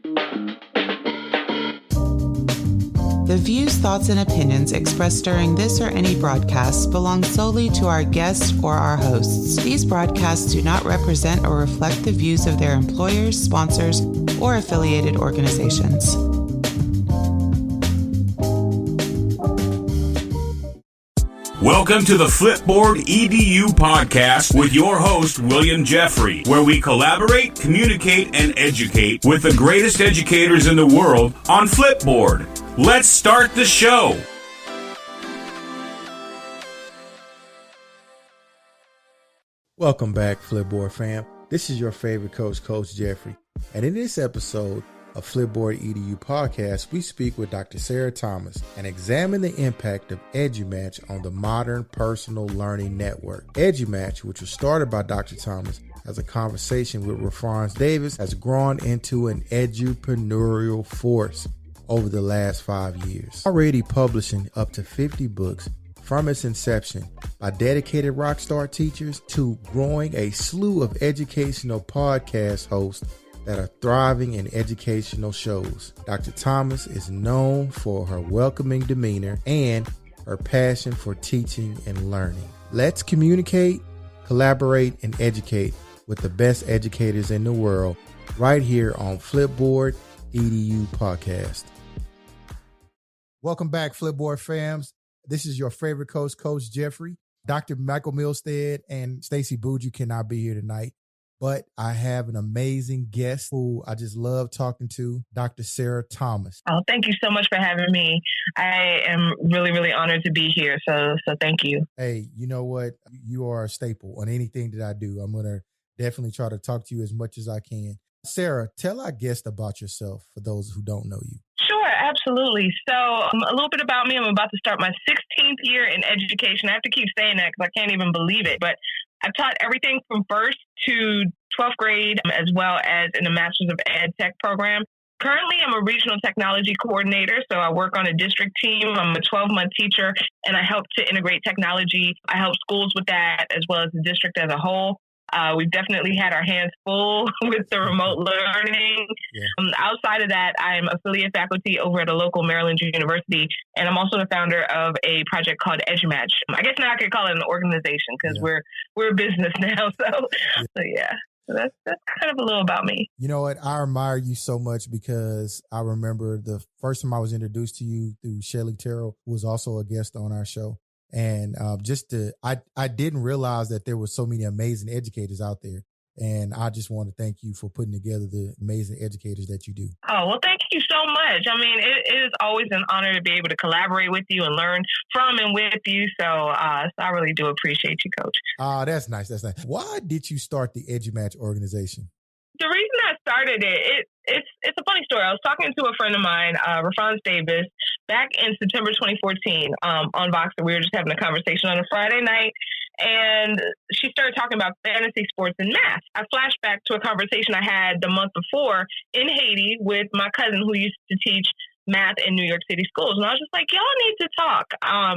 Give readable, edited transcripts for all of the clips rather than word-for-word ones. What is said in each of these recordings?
The views, thoughts, and opinions expressed during this or any broadcast belong solely to our guests or our hosts. These broadcasts do not represent or reflect the views of their employers, sponsors, or affiliated organizations. Welcome to the Flipboard EDU podcast with your host, William Jeffrey, where we collaborate, communicate, and educate with the greatest educators in the world on Flipboard. Let's start the show. Welcome back, Flipboard fam. This is your favorite coach, Coach Jeffrey. And in this episode of Flipboard EDU podcast, we speak with Dr. Sarah Thomas and examine the impact of EduMatch on the modern personal learning network. EduMatch, which was started by Dr. Thomas as a conversation with Rafronz Davis, has grown into an edupreneurial force over the last 5 years, already publishing up to 50 books from its inception by dedicated rockstar teachers to growing a slew of educational podcast hosts that are thriving in educational shows. Dr. Thomas is known for her welcoming demeanor and her passion for teaching and learning. Let's communicate, collaborate, and educate with the best educators in the world right here on Flipboard EDU podcast. Welcome back, Flipboard fams. This is your favorite coach, Coach Jeffrey. Dr. Michael Milstead and Stacy Buju cannot be here tonight, but I have an amazing guest who I just love talking to, Dr. Sarah Thomas. Oh, thank you so much for having me. I am really, really honored to be here. So thank you. Hey, you know what? You are a staple on anything that I do. I'm going to definitely try to talk to you as much as I can. Sarah, tell our guest about yourself for those who don't know you. Sure, absolutely. So a little bit about me. I'm about to start my 16th year in education. I have to keep saying that because I can't even believe it. But I've taught everything from first to 12th grade, as well as in the Masters of Ed Tech program. Currently, I'm a regional technology coordinator, so I work on a district team. I'm a 12-month teacher, and I help to integrate technology. I help schools with that, as well as the district as a whole. We've definitely had our hands full with the remote learning. Yeah. Outside of that, I'm affiliate faculty over at a local Maryland university, and I'm also the founder of a project called EduMatch. I guess now I could call it an organization because we're a business now. So that's kind of a little about me. You know what? I admire you so much because I remember the first time I was introduced to you through Shelly Terrell, who was also a guest on our show. And I didn't realize that there were so many amazing educators out there. And I just want to thank you for putting together the amazing educators that you do. Oh, well, thank you so much. I mean, it is always an honor to be able to collaborate with you and learn from and with you. So I really do appreciate you, Coach. That's nice. That's nice. Why did you start the EduMatch organization? The reason I started it's a funny story. I was talking to a friend of mine, Rafronz Davis, back in September 2014 on Voxer. We were just having a conversation on a Friday night, and she started talking about fantasy sports and math. I flashed back to a conversation I had the month before in Haiti with my cousin who used to teach math in New York City schools. And I was just like, y'all need to talk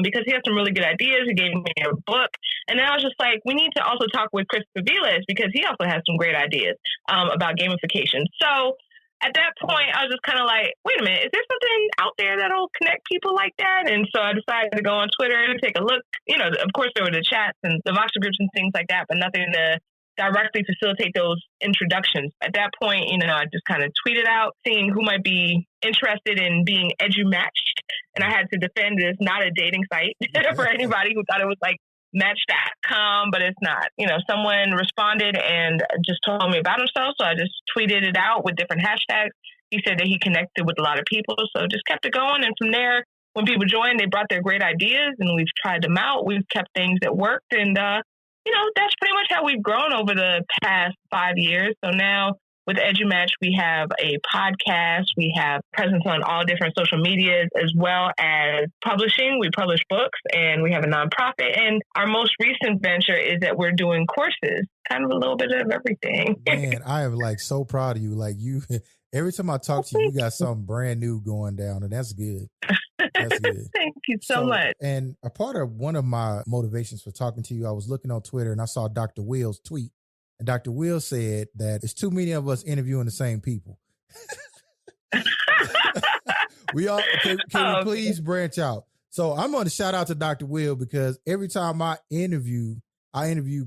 because he has some really good ideas. He gave me a book. And then I was just like, we need to also talk with Chris Paviles because he also has some great ideas about gamification. So at that point, I was just kind of like, wait a minute, is there something out there that'll connect people like that? And so I decided to go on Twitter and take a look. You know, of course, there were the chats and the Voxer groups and things like that, but nothing to directly facilitate those introductions. At that point, you know, I just kind of tweeted out, seeing who might be interested in being EduMatched. And I had to defend this, not a dating site for anybody who thought it was like match.com, but it's not. You know, someone responded and just told me about himself. So I just tweeted it out with different hashtags. He said that he connected with a lot of people. So just kept it going. And from there, when people joined, they brought their great ideas and we've tried them out. We've kept things that worked. And, you know, that's pretty much how we've grown over the past 5 years. So now with EduMatch, we have a podcast. We have presence on all different social medias, as well as publishing. We publish books and we have a nonprofit. And our most recent venture is that we're doing courses, kind of a little bit of everything. Man, I am like so proud of you. Like you, every time I talk to you, you got something brand new going down, and that's good. That's good. Thank you so much. And a part of one of my motivations for talking to you, I was looking on Twitter and I saw Dr. Will's tweet. And Dr. Will said that it's too many of us interviewing the same people. Can we please branch out? So I'm going to shout out to Dr. Will, because every time I interview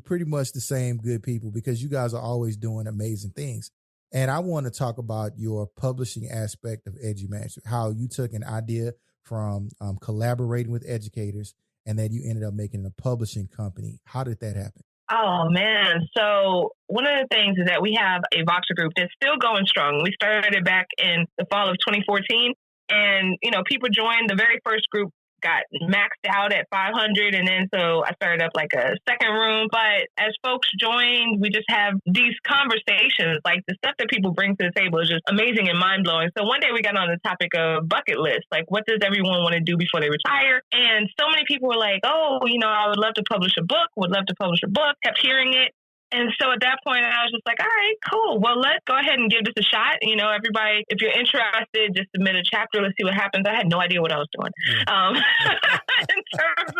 pretty much the same good people, because you guys are always doing amazing things. And I want to talk about your publishing aspect of EduMatch, how you took an idea from collaborating with educators, and then you ended up making a publishing company. How did that happen? Oh, man. So one of the things is that we have a Voxer group that's still going strong. We started it back in the fall of 2014. And, people joined. The very first group got maxed out at 500. And then so I started up like a second room. But as folks joined, we just have these conversations. Like the stuff that people bring to the table is just amazing and mind blowing. So one day we got on the topic of bucket list. Like, what does everyone want to do before they retire? And so many people were like, oh, I would love to publish a book, kept hearing it. And so at that point, I was just like, all right, cool. Well, let's go ahead and give this a shot. Everybody, if you're interested, just submit a chapter. Let's see what happens. I had no idea what I was doing. In terms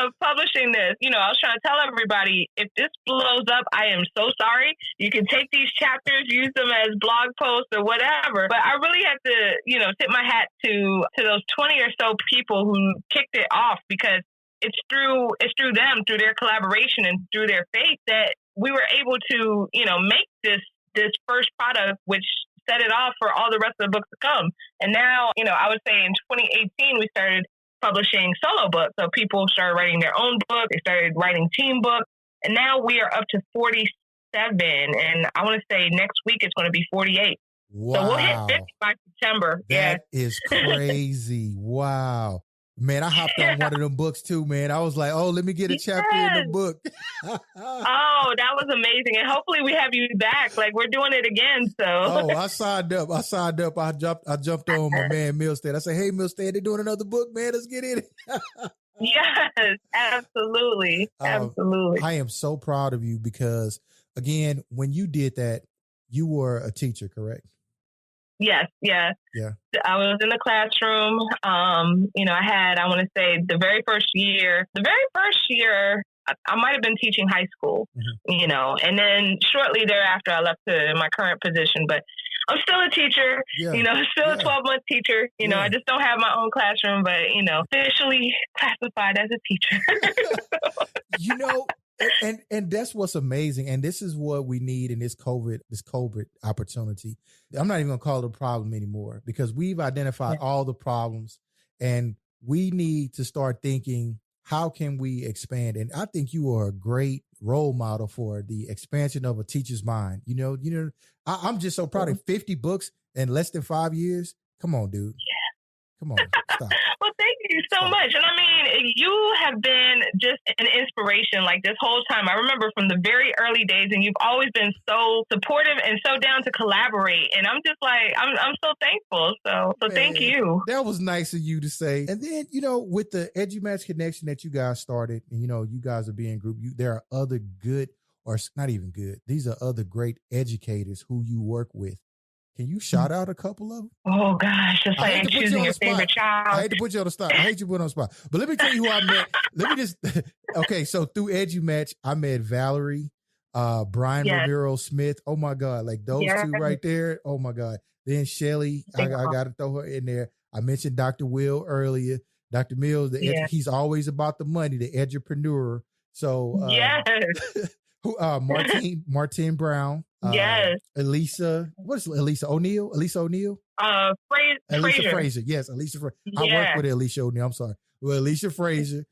of publishing this, I was trying to tell everybody, if this blows up, I am so sorry. You can take these chapters, use them as blog posts or whatever. But I really had to, tip my hat to those 20 or so people who kicked it off, because it's through them, through their collaboration and through their faith, that we were able to, make this first product, which set it off for all the rest of the books to come. And now, I would say in 2018, we started publishing solo books. So people started writing their own book. They started writing team books. And now we are up to 47. And I want to say next week it's going to be 48. Wow. So we'll hit 50 by September. That is crazy. Wow. Man, I hopped on one of them books too, man. I was like, oh, let me get a chapter in the book. Oh, that was amazing. And hopefully we have you back. Like, we're doing it again. So I signed up. I jumped on my man Milstead. I said, hey, Milstead, they're doing another book, man. Let's get in it. Yes, absolutely. Absolutely. I am so proud of you, because again, when you did that, you were a teacher, correct? Yes. Yeah. I was in the classroom. I want to say the very first year, I might have been teaching high school, and then shortly thereafter I left to my current position, but I'm still a teacher, still a 12-month teacher. I just don't have my own classroom, but, officially classified as a teacher. And that's what's amazing. And this is what we need in this COVID opportunity. I'm not even going to call it a problem anymore, because we've identified all the problems, and we need to start thinking, how can we expand? And I think you are a great role model for the expansion of a teacher's mind. I'm just so proud of 50 books in less than 5 years. Come on, dude. Yeah. Come on. Stop. Well, thank you so much. And I mean, you have been just an inspiration like this whole time. I remember from the very early days, and you've always been so supportive and so down to collaborate. And I'm just like, I'm so thankful. So man, thank you. That was nice of you to say. And then, with the EduMatch connection that you guys started, and, you guys are being group, there are other good, or not even good, these are other great educators who you work with. Can you shout out a couple of them? Oh, gosh. Just like choosing your favorite child. I hate to put you on the spot. I hate you put on the spot. But let me tell you who I met. Okay, so through EduMatch, I met Valerie, Brian Rivero Smith. Oh, my God. Like those two right there. Oh, my God. Then Shelly, I got to throw her in there. I mentioned Dr. Will earlier. Dr. Mills, he's always about the money, the edupreneur. So, Martine Brown. Elisa, what is Elisa O'Neill? Fraser. Yes, Elisa Fraser. I work with Alicia O'Neill. I'm sorry. Well, Alicia Fraser.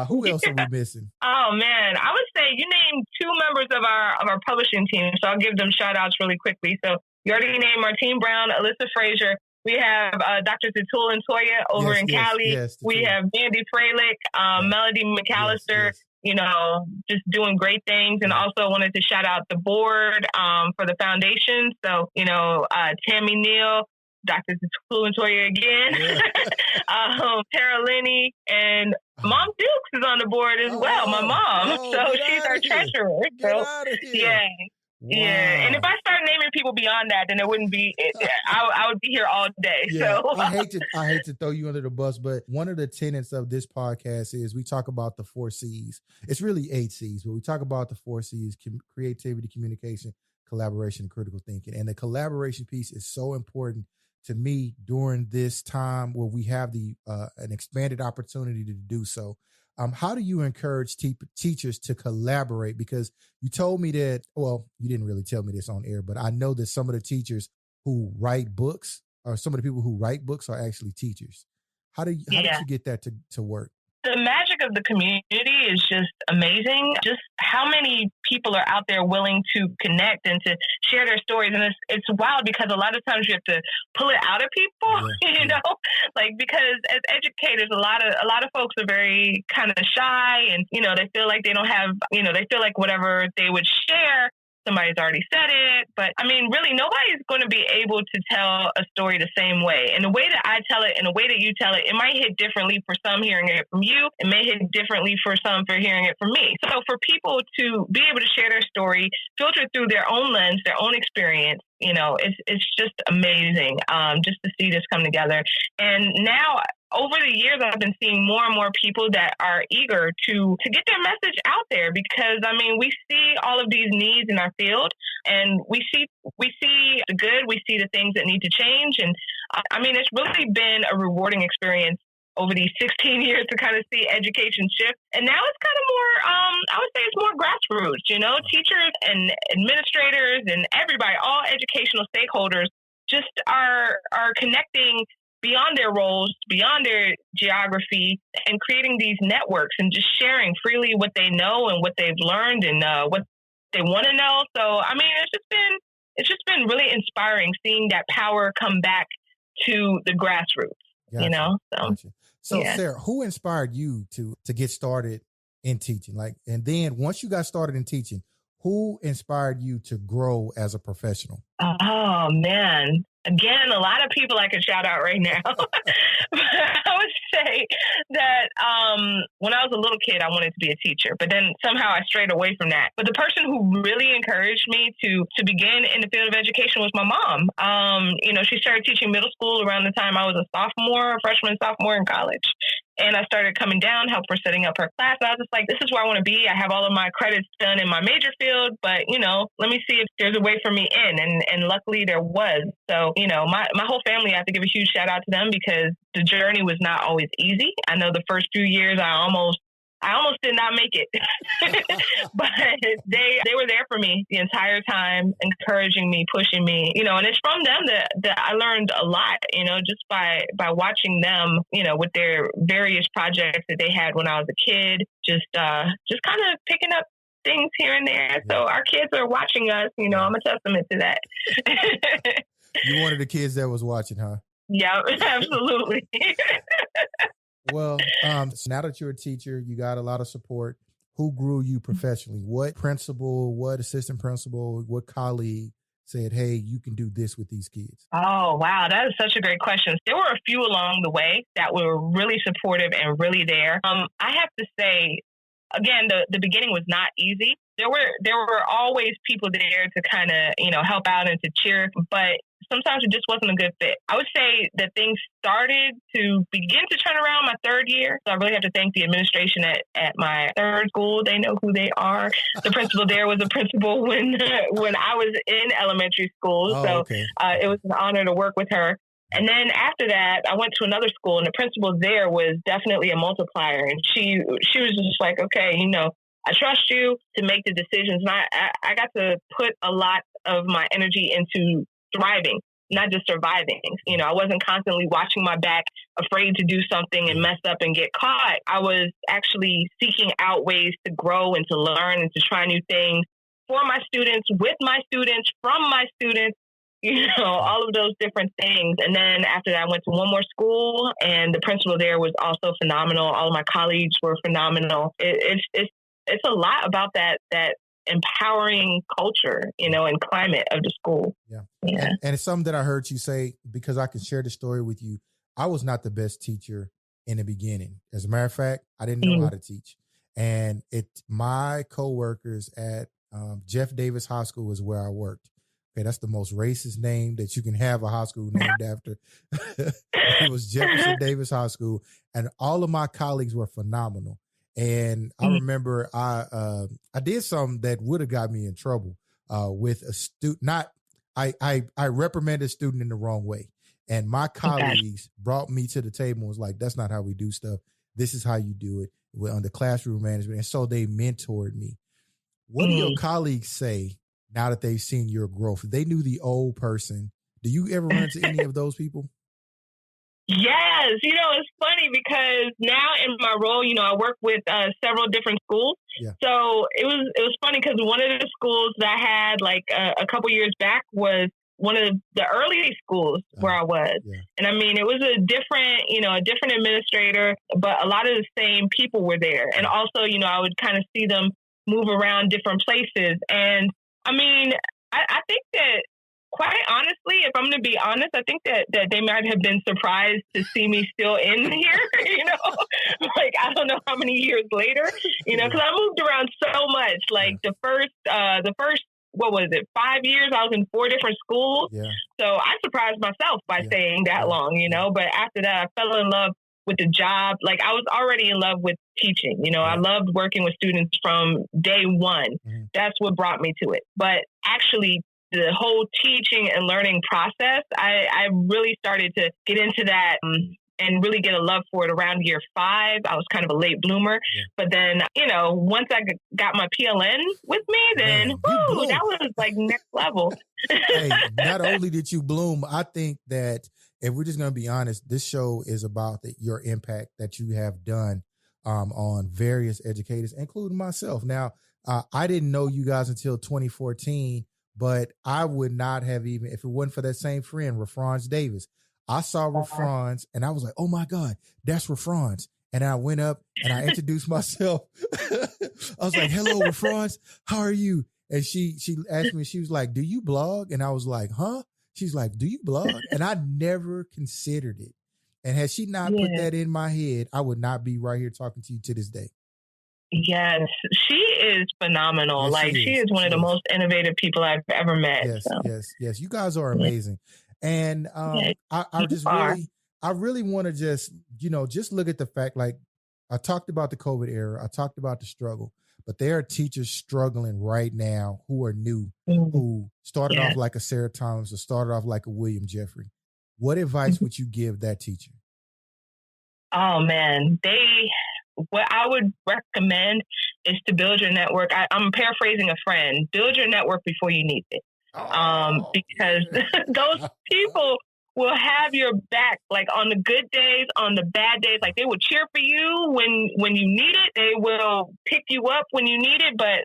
Who else are we missing? Oh man, I would say you named two members of our publishing team, so I'll give them shout outs really quickly. So you already named Martine Brown, Alyssa Fraser. We have Dr. Tatul and Toya over in Cali. Yes, we have Mandy Fralick, Melody McAllister. Just doing great things. And also wanted to shout out the board for the foundation. So, Tammy Neal, Dr. Tatul and Toya again, Tara Linney, and Mom Dukes is on the board as well, my mom. So she's our treasurer. Yeah, and if I start naming people beyond that, then it wouldn't be. I would be here all day. Yeah, so I hate to throw you under the bus, but one of the tenets of this podcast is we talk about the 4 C's. It's really 8 C's, but we talk about the 4 C's: creativity, communication, collaboration, and critical thinking. And the collaboration piece is so important to me during this time where we have the an expanded opportunity to do so. How do you encourage teachers to collaborate? Because you told me that, well, you didn't really tell me this on air, but I know that some of the teachers who write books, or some of the people who write books, are actually teachers. How did you get that to work? The magic of the community is just amazing. Just how many people are out there willing to connect and to share their stories. And it's wild because a lot of times you have to pull it out of people, you know, like, because as educators, a lot of folks are very kind of shy, and, you know, they feel like they don't have, you know, they feel like whatever they would share, somebody's already said it. But I mean, really, nobody's going to be able to tell a story the same way. And the way that I tell it and the way that you tell it, it might hit differently for some hearing it from you. It may hit differently for some for hearing it from me. So for people to be able to share their story, filter through their own lens, their own experience, you know, it's just amazing just to see this come together. And now, over the years, I've been seeing more and more people that are eager to get their message out there, because, I mean, we see all of these needs in our field, and we see the good, we see the things that need to change. And I mean, it's really been a rewarding experience over these 16 years to kind of see education shift. And now it's kind of more, I would say it's more grassroots, you know, teachers and administrators and everybody, all educational stakeholders just are connecting beyond their roles, beyond their geography, and creating these networks and just sharing freely what they know and what they've learned and what they want to know. So, I mean, it's just been really inspiring seeing that power come back to the grassroots, you know? So Sarah, who inspired you to get started in teaching? Like, and then once you got started in teaching, who inspired you to grow as a professional? Oh, man. Again, a lot of people I could shout out right now. I would say that when I was a little kid, I wanted to be a teacher, but then somehow I strayed away from that. But the person who really encouraged me to begin in the field of education was my mom. You know, she started teaching middle school around the time I was a freshman, sophomore in college. And I started coming down, help her setting up her class. And I was just like, this is where I want to be. I have all of my credits done in my major field, but, you know, let me see if there's a way for me in. And luckily there was. So, you know, my whole family, I have to give a huge shout out to them, because the journey was not always easy. I know the first few years I almost did not make it, but they were there for me the entire time, encouraging me, pushing me, you know, and it's from them that I learned a lot, you know, just by watching them, you know, with their various projects that they had when I was a kid, just kind of picking up things here and there. So our kids are watching us, you know, I'm a testament to that. You're one of the kids that was watching, huh? Yeah, absolutely. Well, so now that you're a teacher, you got a lot of support. Who grew you professionally? What principal, what assistant principal, what colleague said, hey, you can do this with these kids? Oh, wow. That is such a great question. There were a few along the way that were really supportive and really there. I have to say, again, the beginning was not easy. There were always people there to kind of, you know, help out and to cheer, but sometimes it just wasn't a good fit. I would say that things started to begin to turn around my third year. So I really have to thank the administration at my third school. They know who they are. The principal there was a principal when I was in elementary school. It was an honor to work with her. And then after that, I went to another school, and the principal there was definitely a multiplier. And she was just like, okay, you know, I trust you to make the decisions. And I got to put a lot of my energy into thriving, not just surviving. You know, I wasn't constantly watching my back, afraid to do something and mess up and get caught. I was actually seeking out ways to grow and to learn and to try new things for my students, with my students, from my students, you know, all of those different things. And then after that, I went to one more school, and the principal there was also phenomenal. All of my colleagues were phenomenal. It's a lot about that empowering culture, you know, and climate of the school. Yeah. And it's something that I heard you say, because I can share the story with you. I was not the best teacher in the beginning. As a matter of fact, I didn't know how to teach. And my coworkers at Jeff Davis High School is where I worked. Okay, that's the most racist name that you can have a high school named after. It was Jefferson Davis High School, and all of my colleagues were phenomenal. And I remember I did something that would have got me in trouble with a student. I reprimanded a student in the wrong way. And my colleagues brought me to the table and was like, that's not how we do stuff. This is how you do it. We're under classroom management. And so they mentored me. What do your colleagues say now that they've seen your growth? They knew the old person. Do you ever run into any of those people? Yes. It's funny because now in my role, I work with several different schools. Yeah. So it was funny because one of the schools that I had like a couple years back was one of the early schools where I was. Yeah. And I mean, it was a different administrator, but a lot of the same people were there. And also, I would kind of see them move around different places. And I mean, I think that, quite honestly, if I'm going to be honest, I think that they might have been surprised to see me still in here, like, I don't know how many years later, because I moved around so much. Like the first, what was it, 5 years, I was in 4 different schools. Yeah. So I surprised myself by staying that long, but after that, I fell in love with the job. Like, I was already in love with teaching. I loved working with students from day one. Mm-hmm. That's what brought me to it. But actually, the whole teaching and learning process, I really started to get into that and really get a love for it around year 5. I was kind of a late bloomer. Yeah. But then, once I got my PLN with me, then that was like next level. Hey, not only did you bloom, I think that if we're just going to be honest, this show is about your impact that you have done on various educators, including myself. Now, I didn't know you guys until 2014. But I would not have even, if it wasn't for that same friend, Rafronz Davis. I saw Rafronz and I was like, oh my God, that's Rafronz. And I went up and I introduced myself. I was like, hello, Rafronz, how are you? And she asked me, she was like, do you blog? And I was like, huh? She's like, do you blog? And I never considered it. And had she not put that in my head, I would not be right here talking to you to this day. Yes, she is phenomenal. Yes, she is one of the most innovative people I've ever met. Yes. You guys are amazing. And I really want to just look at the fact, like I talked about the COVID era. I talked about the struggle, but there are teachers struggling right now who are new, who started off like a Sarah Thomas or started off like a William Jeffrey. What advice would you give that teacher? Oh man, what I would recommend is to build your network. I'm paraphrasing a friend. Build your network before you need it. Because those people will have your back, like on the good days, on the bad days. Like they will cheer for you when you need it. They will pick you up when you need it. But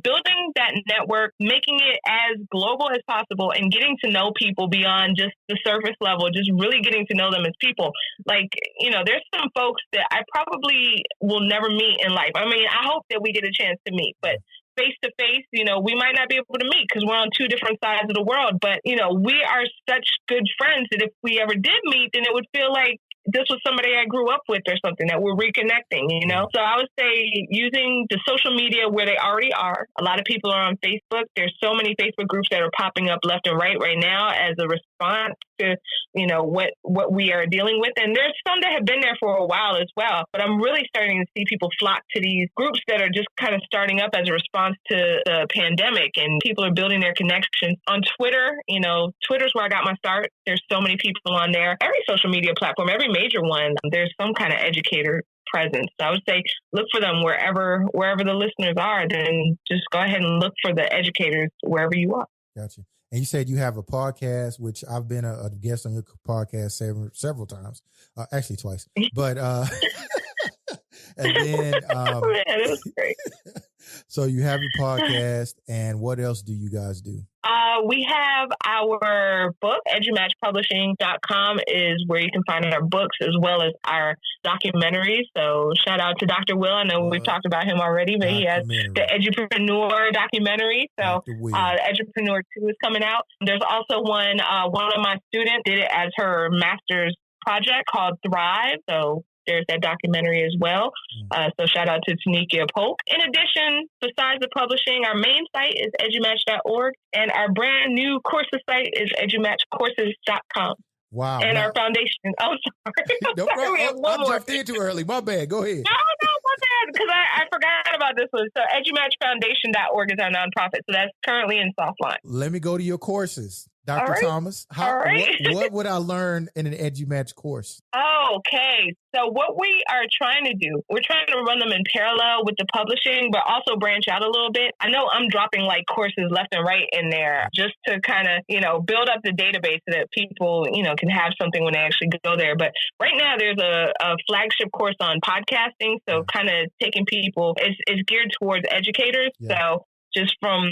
building that network, making it as global as possible, and getting to know people beyond just the surface level, just really getting to know them as people. Like, there's some folks that I probably will never meet in life. I mean, I hope that we get a chance to meet, but face to face, we might not be able to meet because we're on 2 different sides of the world. But, we are such good friends that if we ever did meet, then it would feel like this was somebody I grew up with or something, that we're reconnecting, So I would say using the social media where they already are. A lot of people are on Facebook. There's so many Facebook groups that are popping up left and right now as a response to, what we are dealing with. And there's some that have been there for a while as well. But I'm really starting to see people flock to these groups that are just kind of starting up as a response to the pandemic. And people are building their connections on Twitter. Twitter's where I got my start. There's so many people on there. Every social media platform, every major one, there's some kind of educator presence. So I would say look for them wherever the listeners are. Then just go ahead and look for the educators wherever you are. Gotcha. And you said you have a podcast, which I've been a guest on your podcast several times, actually twice. But and then it was great. So you have your podcast, and what else do you guys do? We have our book, EduMatchPublishing.com is where you can find our books as well as our documentaries. So shout out to Dr. Will. I know we've talked about him already, but he has the Edupreneur documentary. So Edupreneur 2 is coming out. There's also one of my students did it as her master's project called Thrive. So there's that documentary as well. So shout out to Tanikia Polk. In addition, besides the publishing, our main site is edumatch.org, and our brand new courses site is edumatchcourses.com. Wow. And our foundation. Oh, sorry. No problem. I jumped in too early. My bad. Go ahead. No, my bad. Because I forgot about this one. So edumatchfoundation.org is our nonprofit. So that's currently in soft launch. Let me go to your courses. Dr. Thomas, what would I learn in an EduMatch course? Okay. So what we are trying to do, we're trying to run them in parallel with the publishing, but also branch out a little bit. I know I'm dropping like courses left and right in there just to kind of, build up the database so that people, can have something when they actually go there. But right now there's a flagship course on podcasting. So kind of taking people, it's geared towards educators. Yeah. So just from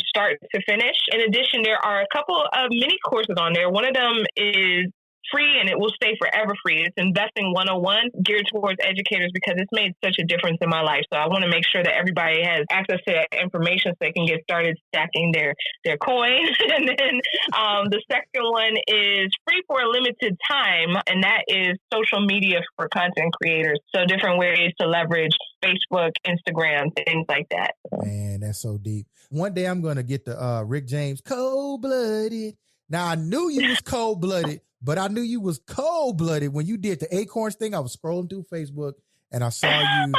start to finish. In addition, there are a couple of mini courses on there. One of them is free and it will stay forever free. It's Investing 101, geared towards educators because it's made such a difference in my life. So I want to make sure that everybody has access to that information so they can get started stacking their coin. And then the second one is free for a limited time, and that is social media for content creators. So different ways to leverage Facebook, Instagram, things like that. Man, that's so deep. One day I'm going to get the Rick James Cold-Blooded. Now, I knew you was cold-blooded, but I knew you was cold-blooded when you did the Acorns thing. I was scrolling through Facebook, and I saw you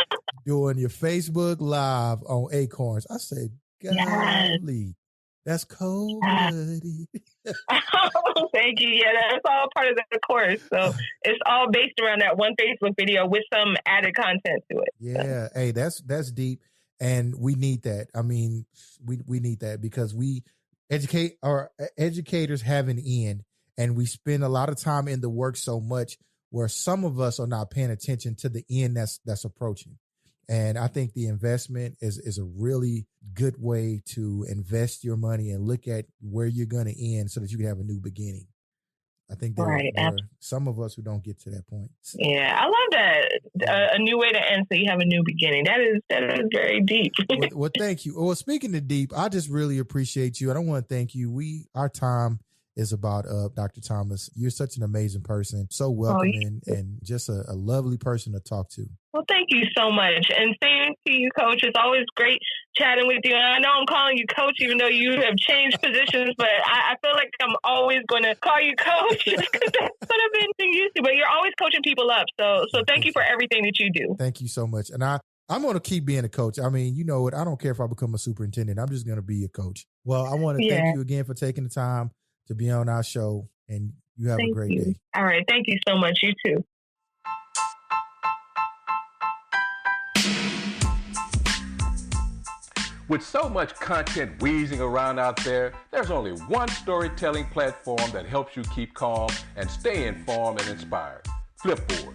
doing your Facebook Live on Acorns. I said, golly, that's cold-blooded. Oh, thank you. Yeah, that's all part of the course. So it's all based around that one Facebook video with some added content to it. Yeah. Hey, that's deep, and we need that. I mean, we need that because educators have an end, and we spend a lot of time in the work so much where some of us are not paying attention to the end that's approaching. And I think the investment is a really good way to invest your money and look at where you're going to end so that you can have a new beginning. I think there are some of us who don't get to that point. Yeah, I love that. A new way to end so you have a new beginning. That is very deep. Well, thank you. Well, speaking of deep, I just really appreciate you. And I want to thank you. Our time is about up, Dr. Thomas. You're such an amazing person, so welcoming, and just a lovely person to talk to. Well, thank you so much. And same to you, Coach. It's always great chatting with you. And I know I'm calling you Coach, even though you have changed positions, but I feel like I'm always going to call you Coach just because that's what I've been used to. But you're always coaching people up. So thank you for everything that you do. Thank you so much. And I'm going to keep being a coach. I mean, you know what? I don't care if I become a superintendent. I'm just going to be a coach. Well, I want to thank you again for taking the time to be on our show, and you have a great day. All right. Thank you so much. You too. With so much content wheezing around out there, there's only one storytelling platform that helps you keep calm and stay informed and inspired. Flipboard.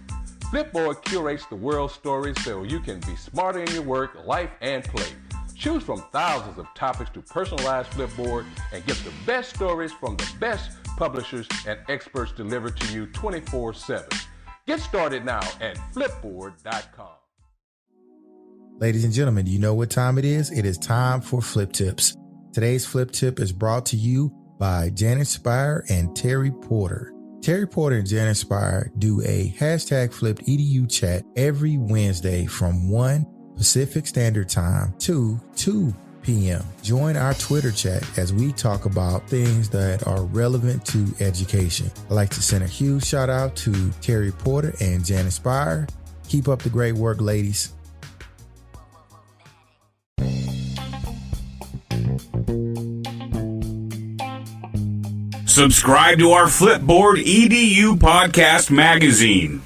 Flipboard curates the world's stories so you can be smarter in your work, life, and play. Choose from thousands of topics to personalize Flipboard and get the best stories from the best publishers and experts delivered to you 24/7. Get started now at flipboard.com. Ladies and gentlemen, do you know what time it is? It is time for Flip Tips. Today's Flip Tip is brought to you by Janet Spire and Terry Porter. Terry Porter and Janet Spire do a #Flipped EDU chat every Wednesday from 1 Pacific Standard Time to 2 p.m. Join our Twitter chat as we talk about things that are relevant to education. I'd like to send a huge shout out to Terry Porter and Janet Spire. Keep up the great work, ladies. Subscribe to our Flipboard EDU podcast magazine.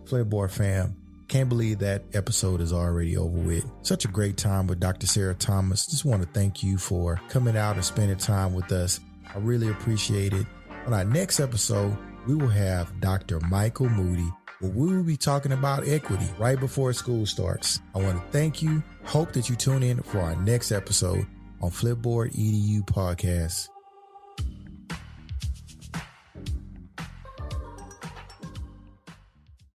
Flipboard fam, can't believe that episode is already over with. Such a great time with Dr. Sarah Thomas. Just want to thank you for coming out and spending time with us. I really appreciate it. On our next episode, we will have Dr. Michael Moody, where we will be talking about equity right before school starts. I want to thank you. Hope that you tune in for our next episode on Flipboard EDU Podcast.